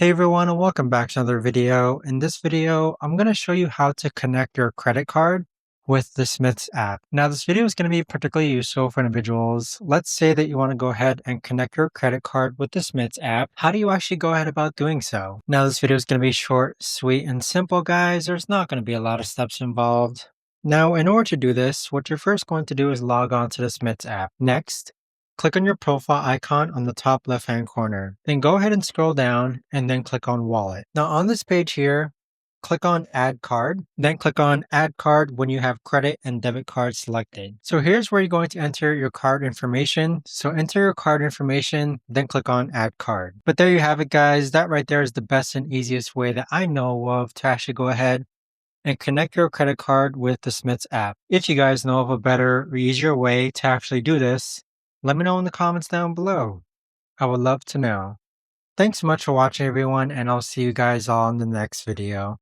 Hey everyone, and welcome back to another video. In this video, I'm going to show you how to connect your credit card with the Smiths app. Now, this video is going to be particularly useful for individuals. Let's say that you want to go ahead and connect your credit card with the Smiths app. How do you actually go ahead about doing so? Now, this video is going to be short, sweet, and simple, guys. There's not going to be a lot of steps involved. Now, in order to do this, what you're first going to do is log on to the Smiths app. Next, click on your profile icon on the top left-hand corner. Then go ahead and scroll down and then click on Wallet. Now on this page here, click on Add Card. Then click on Add Card when you have credit and debit cards selected. So here's where you're going to enter your card information. So enter your card information, then click on Add Card. But there you have it, guys. That right there is the best and easiest way that I know of to actually go ahead and connect your credit card with the Smiths app. If you guys know of a better or easier way to actually do this, let me know in the comments down below. I would love to know. Thanks so much for watching, everyone, and I'll see you guys all in the next video.